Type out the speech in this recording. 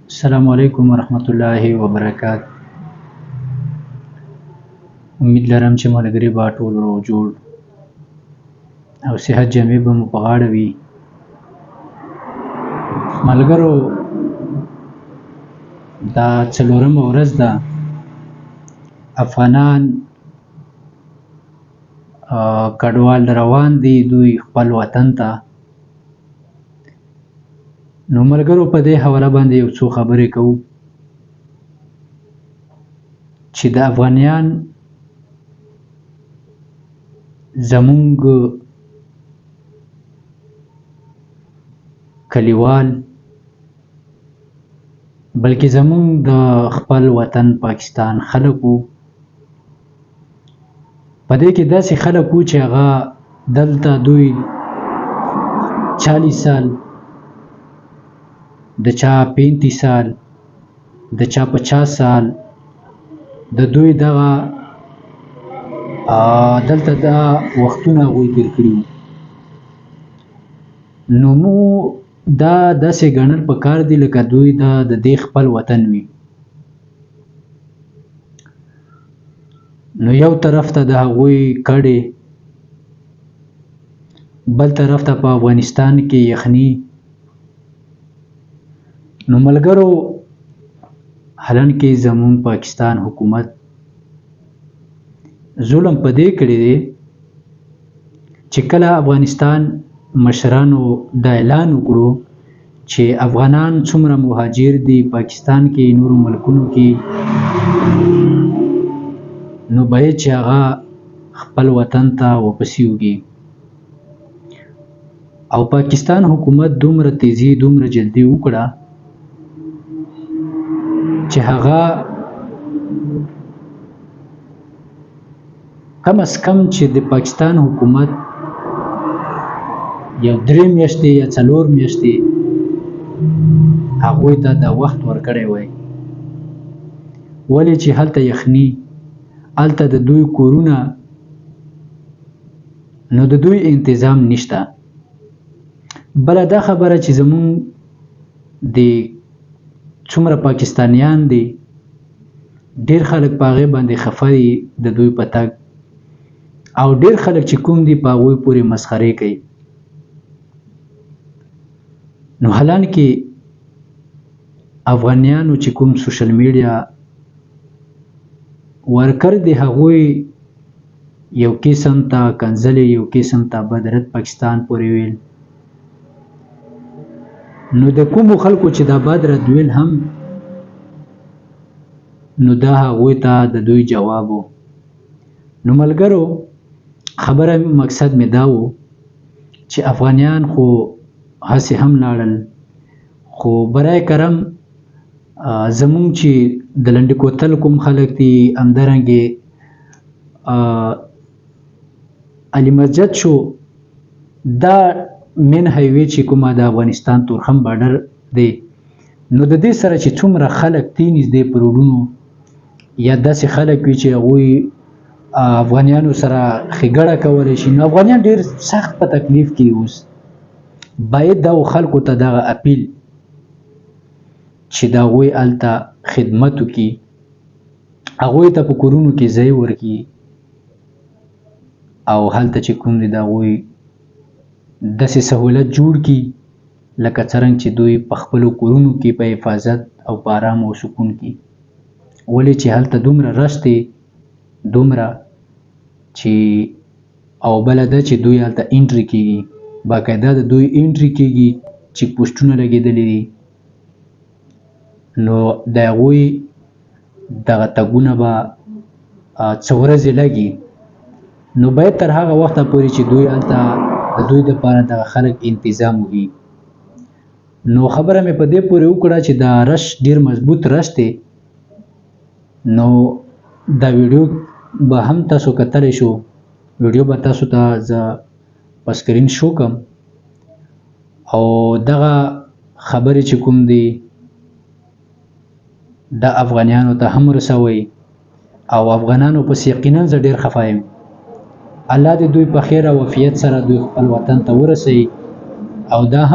السلام علیکم ورحمت الله وبرکاته. امید لرم چې ملګري به ټول روغ جوړ او صحت جامې به مو په غاړه وي. ملګرو، دا څلورمه ورځ ده افغانان کډوال روان دي دوی خپل وطن ته. نو ملګرو، په دې حواله باندې یو څو خبرې کوو چې د افغانیان زمونږ کلیوال بلکې زمونږ د خپل وطن پاکستان خلک وو. په دې کې داسې خلک وو چې هغه دلته دوی 40 سال، د چا 35 سال، د چا 50 سال د دوی دغه دلته دا وختونه هغوی تېر کړي وو. نو مو دا داسې ګڼل پکار دي لکه دوی د دې خپل وطن وي. نو یو طرف ته د هغوی کډې، بل طرف ته په افغانستان کې یخني. نو ملګرو، حالانکې زمونږ پاکستان حکومت ظلم په دې کړی دی چې کله افغانستان مشرانو دا اعلان وکړو چې افغانان څومره مهاجر دي پاکستان کې نورو ملکونو کې، نو باید چې هغه خپل وطن ته واپس وږي. او پاکستان حکومت دومره تیزی دومره جلدی وکړه چې هغه کم از کم چې د پاکستان حکومت یو 3 میاشتې یا 4 میاشتې هغوی ته دا وخت ورکړی وای. ولې چې هلته یخني، هلته د دوی کورونه، نو د دوی انتظام نشته. بله دا خبره چې زمونږ د څومره پاکستانیان دي ډېر خلک په هغې باندې خفه دي د دوی په تګ، او ډېر خلک چې کوم دي په هغوی پورې مسخرې کوي. نو حالانکې افغانیانو چې کوم سوشل میډیا ورکر دي هغوی یو قسم ته کنځلې، یو قسم ته بدرت پاکستان پورې ویل. نو د کومو خلکو چې دا بد رد ویل هم، نو دا هغوی ته د دوی جواب و. نو ملګرو، خبره مقصد مې دا و چې افغانیان خو هسې هم لاړل، خو برای کرم زمونږ چې د لنډې کوتل کوم خلک دي، همدارنګې علي مسجد شو، دا مین هایوې چې کومه د افغانستان تورخم بارډر دی، نو د دې سره چې څومره خلک دي نږدې په روډونو یا داسې خلک وي چې هغوی افغانیانو سره ښېګړه کولی شي، نو افغانیان ډېر سخت په تکلیف کې اوس. باید دا خلکو ته دغه اپیل چې د هغوی هلته خدمت وکړي، هغوی ته په کورونو کې ځای ورکړي، او هلته چې کوم دی د هغوی داسې سهولت جوړ کړي لکه څرنګه چې دوی په خپلو کورونو کې په حفاظت او په آرام او سکون کې. ولې چې هلته دومره رش دی، دومره چې او بله ده چې دوی هلته انټري کېږي، باقاعده د دوی انټري کېږي، چیک پوسټونه لګېدلي دي. نو د هغوی دغه تګونه به څه ورځې لګي، نو باید تر هغه وخته پورې چې دوی هلته د دوی دپاره دغه خلک انتظام وي. نو خبره مې په دې پورې وکړه چې دا رش ډېر مضبوط رش دی. نو دا ویډیو به هم تاسو کتلی شو، ویډیو به تاسو ته زه په سکرین شو کړم، او دغه خبرې چې کوم دی د افغانیانو ته هم رسوئ، او افغانانو پسې یقینا زه ډېر خفه یم. الله دې دوی په خیر او عافیت سره دوی خپل وطن ته ورسوي، او دا هم